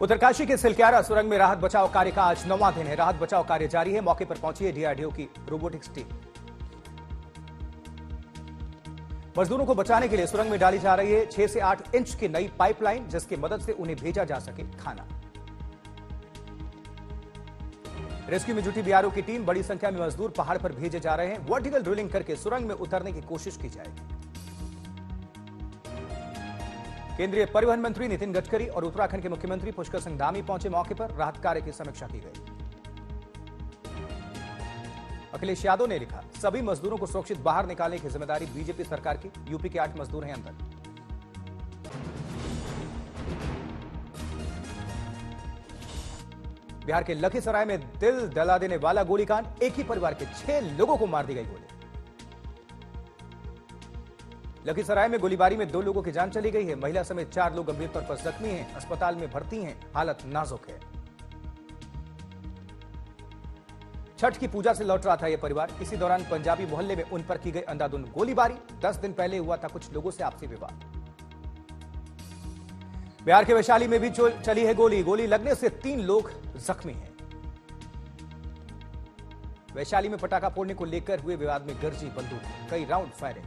उत्तरकाशी के सिलक्यारा सुरंग में राहत बचाव कार्य का आज 9वां दिन है। राहत बचाव कार्य जारी है। मौके पर पहुंची है डीआरडीओ की रोबोटिक्स टीम। मजदूरों को बचाने के लिए सुरंग में डाली जा रही है 6 से 8 इंच की नई पाइपलाइन, जिसकी मदद से उन्हें भेजा जा सके खाना। रेस्क्यू में जुटी बीआरओ की टीम, बड़ी संख्या में मजदूर पहाड़ पर भेजे जा रहे हैं। वर्टिकल ड्रिलिंग करके सुरंग में उतरने की कोशिश की जाएगी। केंद्रीय परिवहन मंत्री नितिन गडकरी और उत्तराखंड के मुख्यमंत्री पुष्कर सिंह धामी पहुंचे मौके पर। राहत कार्य की समीक्षा की गई। अखिलेश यादव ने लिखा, सभी मजदूरों को सुरक्षित बाहर निकालने की जिम्मेदारी बीजेपी सरकार की। यूपी के 8 मजदूर हैं अंदर। बिहार के लखीसराय में दिल दहला देने वाला गोलीकांड, एक ही परिवार के 6 लोगों को मार दी गई गोली। लखीसराय में गोलीबारी में 2 लोगों की जान चली गई है। महिला समेत 4 लोग गंभीर तौर पर जख्मी हैं, अस्पताल में भर्ती हैं, हालत नाजुक है। छठ की पूजा से लौट रहा था यह परिवार। इसी दौरान पंजाबी मोहल्ले में उन पर की गई अंधाधुंध गोलीबारी। 10 दिन पहले हुआ था कुछ लोगों से आपसी विवाद। बिहार के वैशाली में भी चली है गोली। गोली लगने से 3 लोग जख्मी हैं। वैशाली में पटाखा फोड़ने को लेकर हुए विवाद में गरजी बंदूक, कई राउंड फायरिंग।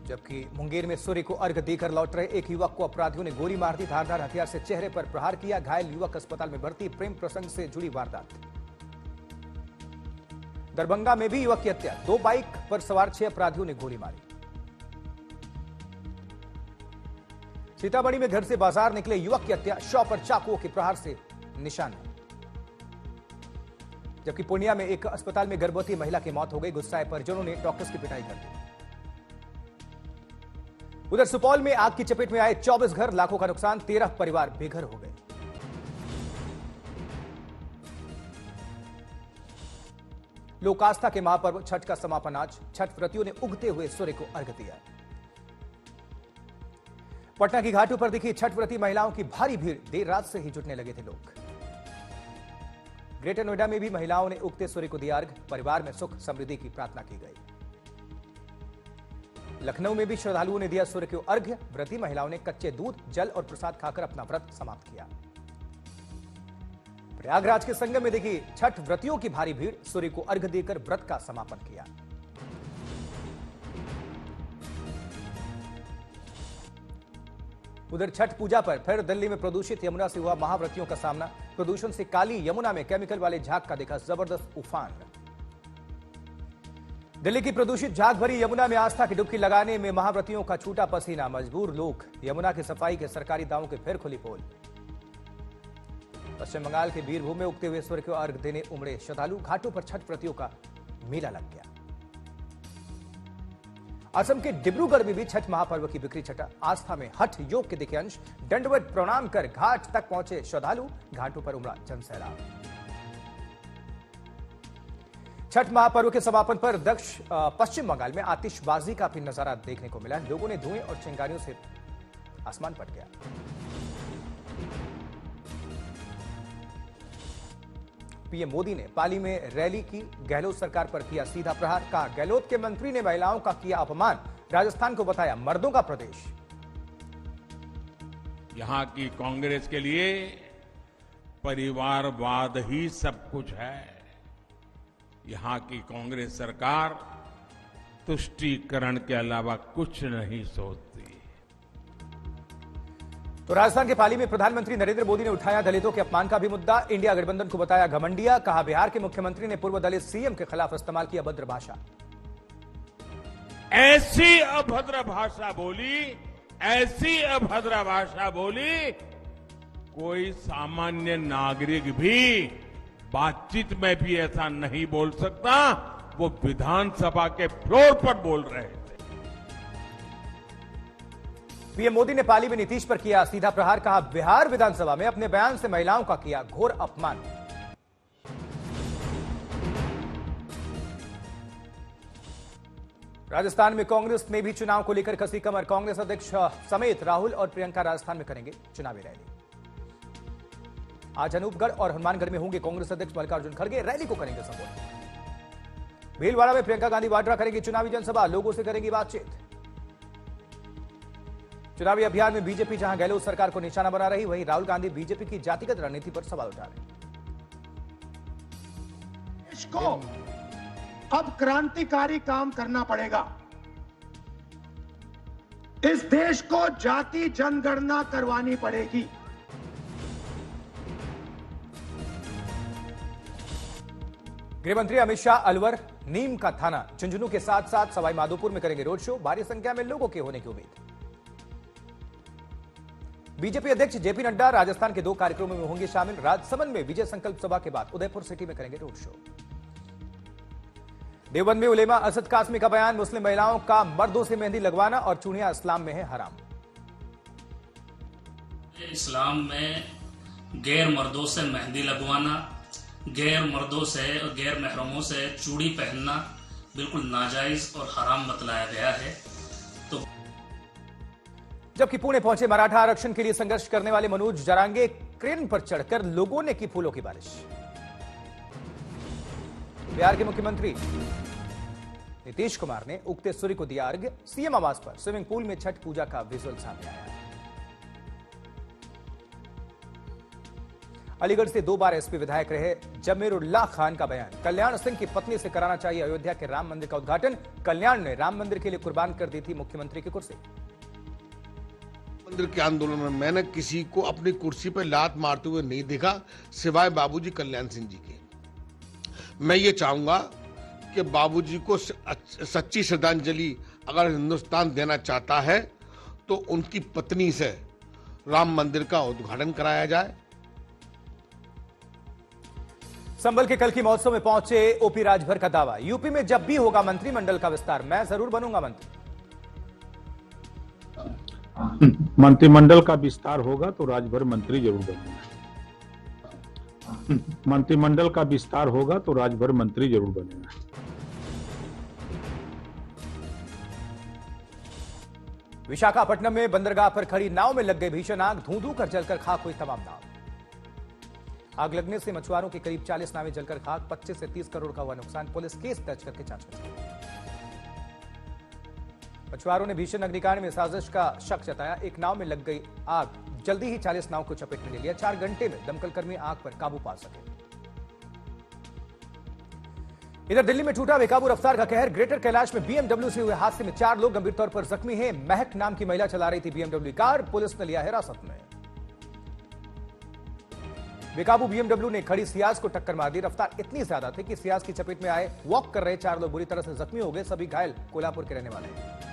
जबकि मुंगेर में सूर्य को अर्घ देकर लौट रहे एक युवक को अपराधियों ने गोली मार दी। धारदार हथियार से चेहरे पर प्रहार किया। घायल युवक अस्पताल में भर्ती। प्रेम प्रसंग से जुड़ी वारदात। दरभंगा में भी युवक की हत्या। 2 बाइक पर सवार 6 अपराधियों ने गोली मारी। सीतामढ़ी में घर से बाजार निकले युवक की हत्या। शॉप पर चाकुओं के प्रहार से निशान है। जबकि पूर्णिया में एक अस्पताल में गर्भवती महिला की मौत हो गई। गुस्साए परिजनों ने डॉक्टर्स की पिटाई कर दी। उधर सुपौल में आग की चपेट में आए 24 घर, लाखों का नुकसान। 13 परिवार बेघर हो गए। लोक आस्था के महापर्व छठ का समापन आज। छठ व्रतियों ने उगते हुए सूर्य को अर्घ्य दिया। पटना की घाटों पर दिखी छठ व्रती महिलाओं की भारी भीड़। देर रात से ही जुटने लगे थे लोग। ग्रेटर नोएडा में भी महिलाओं ने उगते सूर्य को दिया अर्घ्य। परिवार में सुख समृद्धि की प्रार्थना की गई। लखनऊ में भी श्रद्धालुओं ने दिया सूर्य को अर्घ्य। व्रती महिलाओं ने कच्चे दूध, जल और प्रसाद खाकर अपना व्रत समाप्त किया। प्रयागराज के संगम में देखी छठ व्रतियों की भारी भीड़। सूर्य को अर्घ्य देकर व्रत का समापन किया। उधर छठ पूजा पर फिर दिल्ली में प्रदूषित यमुना से हुआ महाव्रतियों का सामना। प्रदूषण से काली यमुना में केमिकल वाले झाग का देखा जबरदस्त उफान। दिल्ली की प्रदूषित झाग भरी यमुना में आस्था की डुबकी लगाने में महाव्रतियों का छूटा पसीना। मजबूर लोग। यमुना की सफाई के सरकारी दावों के फिर खुली पोल। पश्चिम बंगाल के बीरभूम में उगते हुए सूर्य को अर्घ्य देने उमड़े श्रद्धालु। घाटों पर छठ व्रतियों का मेला लग गया। असम के डिब्रूगढ़ में भी छठ महापर्व की बिखरी छटा। आस्था में हठ योग के दिखे अंश। दंडवत प्रणाम कर घाट तक पहुंचे श्रद्धालु। घाटों पर उमड़ा जनसैलाब। छठ महापर्व के समापन पर पश्चिम बंगाल में आतिशबाजी का भी नजारा देखने को मिला। लोगों ने धुएं और चिंगारियों से आसमान पट गया। पीएम मोदी ने पाली में रैली की। गहलोत सरकार पर किया सीधा प्रहार। कहा, गहलोत के मंत्री ने महिलाओं का किया अपमान। राजस्थान को बताया मर्दों का प्रदेश। यहां की कांग्रेस के लिए परिवारवाद ही सब कुछ है। यहां की कांग्रेस सरकार तुष्टीकरण के अलावा कुछ नहीं सोचती। तो राजस्थान के पाली में प्रधानमंत्री नरेंद्र मोदी ने उठाया दलितों के अपमान का भी मुद्दा। इंडिया गठबंधन को बताया घमंडिया। कहा, बिहार के मुख्यमंत्री ने पूर्व दलित सीएम के खिलाफ इस्तेमाल की अभद्र भाषा। ऐसी अभद्र भाषा बोली, कोई सामान्य नागरिक भी बातचीत में भी ऐसा नहीं बोल सकता। वो विधानसभा के फ्लोर पर बोल रहे थे। पीएम मोदी ने पाली में नीतीश पर किया सीधा प्रहार। कहा, बिहार विधानसभा में अपने बयान से महिलाओं का किया घोर अपमान। राजस्थान में कांग्रेस में भी चुनाव को लेकर कसी कमर। कांग्रेस अध्यक्ष समेत राहुल और प्रियंका राजस्थान में करेंगे चुनावी रैली। आज अनूपगढ़ और हनुमानगढ़ में होंगे कांग्रेस अध्यक्ष मल्लिकार्जुन खड़गे। रैली को करेंगे संबोधित। भीलवाड़ा में प्रियंका गांधी वाड्रा करेंगी चुनावी जनसभा। लोगों से करेंगी बातचीत। चुनावी अभियान में बीजेपी जहां गहलोत सरकार को निशाना बना रही, वहीं राहुल गांधी बीजेपी की जातिगत रणनीति पर सवाल उठा रहे। देश को अब क्रांतिकारी काम करना पड़ेगा। इस देश को जाति जनगणना करवानी पड़ेगी। गृहमंत्री अमित शाह अलवर, नीम का थाना, झुंझुनू के साथ साथ सवाई माधोपुर में करेंगे रोड शो। भारी संख्या में लोगों के होने की उम्मीद। बीजेपी अध्यक्ष जेपी नड्डा राजस्थान के 2 कार्यक्रमों में होंगे शामिल। राजसमंद में विजय संकल्प सभा के बाद उदयपुर सिटी में करेंगे रोड शो। देवबंद में उलेमा असद कासमी का बयान, मुस्लिम महिलाओं का मर्दों से मेहंदी लगवाना और चूड़ियां इस्लाम में है हराम। इस्लाम में गैर मर्दों से मेहंदी लगवाना, गैर मर्दों से और गैर महरमों से चूड़ी पहनना बिल्कुल नाजायज और हराम बतलाया गया है। तो जबकि पुणे पहुंचे मराठा आरक्षण के लिए संघर्ष करने वाले मनोज जरांगे, क्रेन पर चढ़कर लोगों ने की फूलों की बारिश। बिहार के मुख्यमंत्री नीतीश कुमार ने उगते सूर्य को दिया अर्घ्य। सीएम आवास पर स्विमिंग पूल में छठ पूजा का विजुअल सामने आया। अलीगढ़ से 2 बार एसपी विधायक रहे जमीरुल्लाह खान का बयान, कल्याण सिंह की पत्नी से कराना चाहिए अयोध्या के राम मंदिर का उद्घाटन। कल्याण ने राम मंदिर के लिए कुर्बान कर दी थी मुख्यमंत्री की कुर्सी। मंदिर के आंदोलन में मैंने किसी को अपनी कुर्सी पर लात मारते हुए नहीं देखा, सिवाय बाबूजी कल्याण सिंह जी के। मैं ये चाहूंगा कि बाबूजी को सच्ची श्रद्धांजलि अगर हिंदुस्तान देना चाहता है तो उनकी पत्नी से राम मंदिर का उद्घाटन कराया जाए। संभल के कल की महोत्सव में पहुंचे ओपी राजभर का दावा, यूपी में जब भी होगा मंत्रिमंडल का विस्तार मैं जरूर बनूंगा मंत्री। मंत्रिमंडल का विस्तार होगा तो राजभर मंत्री जरूर बनेगा। मंत्रिमंडल का विस्तार होगा तो राजभर मंत्री जरूर बनेगा। विशाखापट्टनम में बंदरगाह पर खड़ी नाव में लग गई भीषण आग, धू धू कर जलकर खाक हुई तमाम नाव। आग लगने से मछुआरों की करीब 40 नावें जलकर खाक, 25 से 30 करोड़ का हुआ नुकसान। पुलिस केस दर्ज करके जांच कर रही है। मछुआरों ने भीषण अग्निकांड में साजिश का शक जताया। एक नाव में लग गई आग, जल्दी ही 40 नाव को चपेट में ले लिया। 4 घंटे में दमकल कर्मी आग पर काबू पा सके। इधर दिल्ली में टूटा बेकाबू रफ्तार का कहर, ग्रेटर कैलाश में बीएमडब्ल्यू से हुए हादसे में 4 लोग गंभीर तौर पर जख्मी हैं। महक नाम की महिला चला रही थी बीएमडब्ल्यू कार, पुलिस ने लिया हिरासत में। बेकाबू बीएमडब्ल्यू ने खड़ी सियाज को टक्कर मार दी। रफ्तार इतनी ज्यादा थी कि सियाज की चपेट में आए वॉक कर रहे 4 लोग बुरी तरह से जख्मी हो गए। सभी घायल कोल्हापुर के रहने वाले हैं।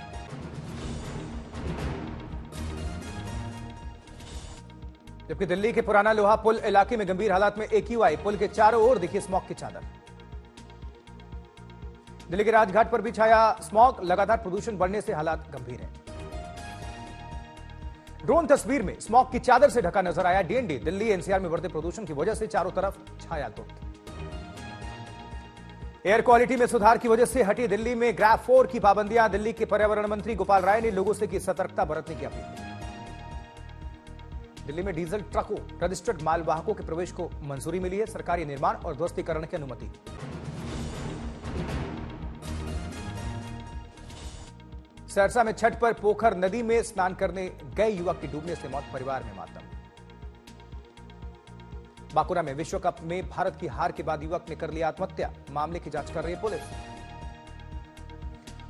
जबकि दिल्ली के पुराना लोहा पुल इलाके में गंभीर हालात में एक्यूआई, पुल के चारों ओर दिखी स्मॉग की चादर। दिल्ली के राजघाट पर भी छाया स्मॉग, लगातार प्रदूषण बढ़ने से हालात गंभीर हैं। ड्रोन तस्वीर में स्मॉग की चादर से ढका नजर आया डीएनडी। दिल्ली एनसीआर में बढ़ते प्रदूषण की वजह से चारों तरफ छाया धुंध। एयर क्वालिटी में सुधार की वजह से हटी दिल्ली में ग्रैफ 4 की पाबंदियां। दिल्ली के पर्यावरण मंत्री गोपाल राय ने लोगों से की सतर्कता बरतने की अपील। दिल्ली में डीजल ट्रकों, रजिस्टर्ड मालवाहकों के प्रवेश को मंजूरी मिली है। सरकारी निर्माण और ध्वस्तीकरण की अनुमति। सरसा में छठ पर पोखर नदी में स्नान करने गए युवक की डूबने से मौत, परिवार में मातम। बांकुरा में विश्व कप में भारत की हार के बाद युवक ने कर लिया आत्महत्या, मामले की जांच कर रही है पुलिस।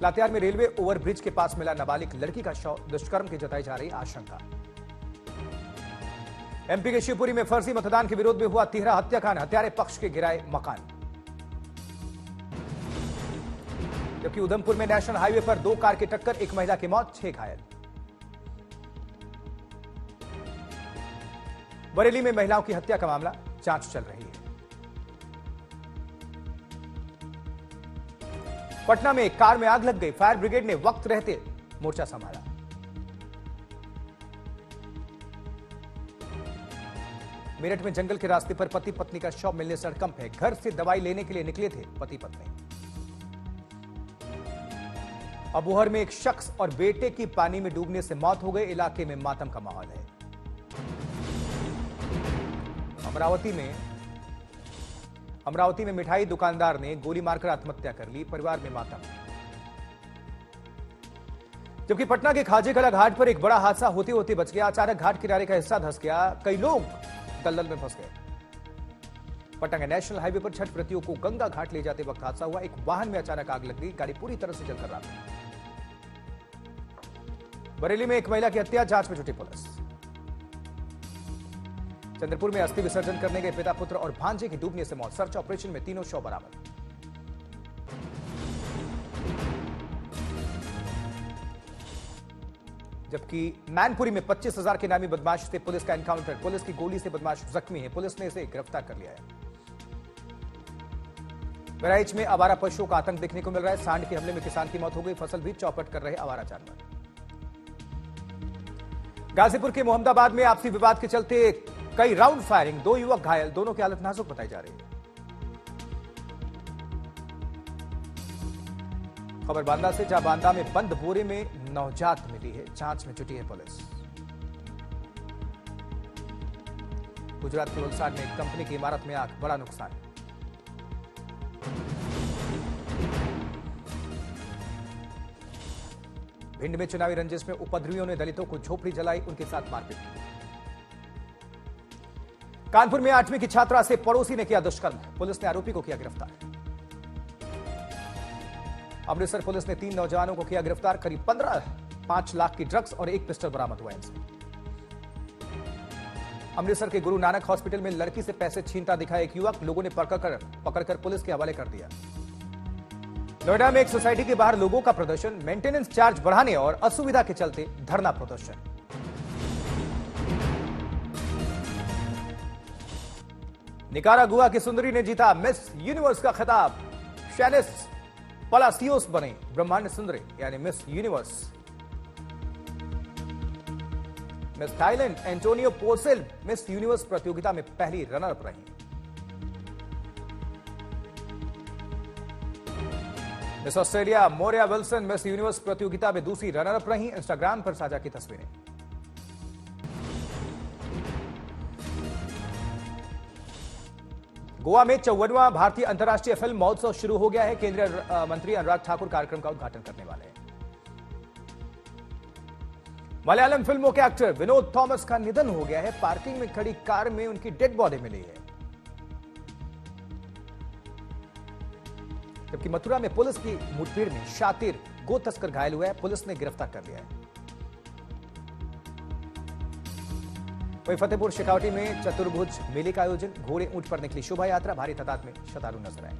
लातेहार में रेलवे ओवरब्रिज के पास मिला नाबालिग लड़की का शव, दुष्कर्म की जताई जा रही आशंका। एमपी के शिवपुरी में फर्जी मतदान के विरोध में हुआ तिहरा हत्याकांड, हत्यारे पक्ष के गिराए मकान। जबकि उधमपुर में नेशनल हाईवे पर 2 कार की टक्कर, 1 महिला की मौत, 6 घायल। बरेली में महिलाओं की हत्या का मामला, जांच चल रही है। पटना में एक कार में आग लग गई, फायर ब्रिगेड ने वक्त रहते मोर्चा संभाला। मेरठ में जंगल के रास्ते पर पति पत्नी का शव मिलने से हड़कंप है। घर से दवाई लेने के लिए निकले थे पति पत्नी। अबोहर में एक शख्स और बेटे की पानी में डूबने से मौत हो गई, इलाके में मातम का माहौल है। अमरावती में मिठाई दुकानदार ने गोली मारकर आत्महत्या कर ली, परिवार में मातम। जबकि पटना के खाजेकला घाट पर एक बड़ा हादसा होते होते बच गया। अचानक घाट किनारे का हिस्सा धंस गया, कई लोग दलदल में फंस गए। पटना के नेशनल हाईवे पर छठ व्रतियों को गंगा घाट ले जाते वक्त हादसा हुआ। एक वाहन में अचानक आग लग गई, गाड़ी पूरी तरह से जलकर राख हो गई। बरेली में एक महिला की हत्या, जांच में जुटी पुलिस। चंद्रपुर में अस्थि विसर्जन करने गए पिता पुत्र और भांजे की डूबने से मौत, सर्च ऑपरेशन में तीनों शव बरामद। जबकि मैनपुरी में 25,000 के नामी बदमाश से पुलिस का एनकाउंटर, पुलिस की गोली से बदमाश जख्मी है, पुलिस ने इसे गिरफ्तार कर लिया है। बहराइच में आवारा पशुओं का आतंक देखने को मिल रहा है। सांड के हमले में किसान की मौत हो गई, फसल भी चौपट कर रहे आवारा जानवर। गाजीपुर के मोहम्मदाबाद में आपसी विवाद के चलते कई राउंड फायरिंग, 2 युवक घायल, दोनों की हालत नाजुक बताई जा रही है। खबर बांदा से, जहां बांदा में बंद बोरे में नवजात मिली है, जांच में जुटी है पुलिस। गुजरात के वलसाड में एक कंपनी की इमारत में आग, बड़ा नुकसान। भिंड में चुनावी रंजिश में उपद्रवियों ने दलितों को झोपड़ी जलाई, उनके साथ मारपीट की। कानपुर में 8वीं की छात्रा से पड़ोसी ने किया दुष्कर्म, पुलिस ने आरोपी को किया गिरफ्तार। अमृतसर पुलिस ने 3 नौजवानों को किया गिरफ्तार, करीब 5 लाख की ड्रग्स और 1 पिस्टल बरामद हुआ इनसे। अमृतसर के गुरु नानक हॉस्पिटल में लड़की से पैसे छीनता दिखा एक युवक, लोगों ने पकड़कर पुलिस के हवाले कर दिया। नोएडा में एक सोसाइटी के बाहर लोगों का प्रदर्शन, मेंटेनेंस चार्ज बढ़ाने और असुविधा के चलते धरना प्रदर्शन। निकारागुआ की सुंदरी ने जीता मिस यूनिवर्स का खिताब, शैनिस पलासियोस बने ब्रह्मांड सुंदरी यानी Miss Universe. Miss Thailand Anntonia Porsild Miss Universe प्रतियोगिता में पहली रनर अप रही। Miss Australia Moraya Wilson Miss Universe प्रतियोगिता में दूसरी रनर अप रही, इंस्टाग्राम पर साझा की तस्वीरें। गोवा में 54वां भारतीय अंतर्राष्ट्रीय फिल्म महोत्सव शुरू हो गया है। केंद्रीय मंत्री अनुराग ठाकुर कार्यक्रम का उद्घाटन करने वाले हैं। मलयालम फिल्मों के एक्टर विनोद थॉमस का निधन हो गया है, पार्किंग में खड़ी कार में उनकी डेड बॉडी मिली है। जबकि मथुरा में पुलिस की मुठभेड़ में शातिर गो तस्कर घायल हुआ है, पुलिस ने गिरफ्तार कर लिया है। वहीं फतेहपुर शेखावटी में चतुर्भुज मेले का आयोजन, घोड़े ऊंट पर निकली शोभा यात्रा, भारी तादाद में श्रद्धालु नजर आए।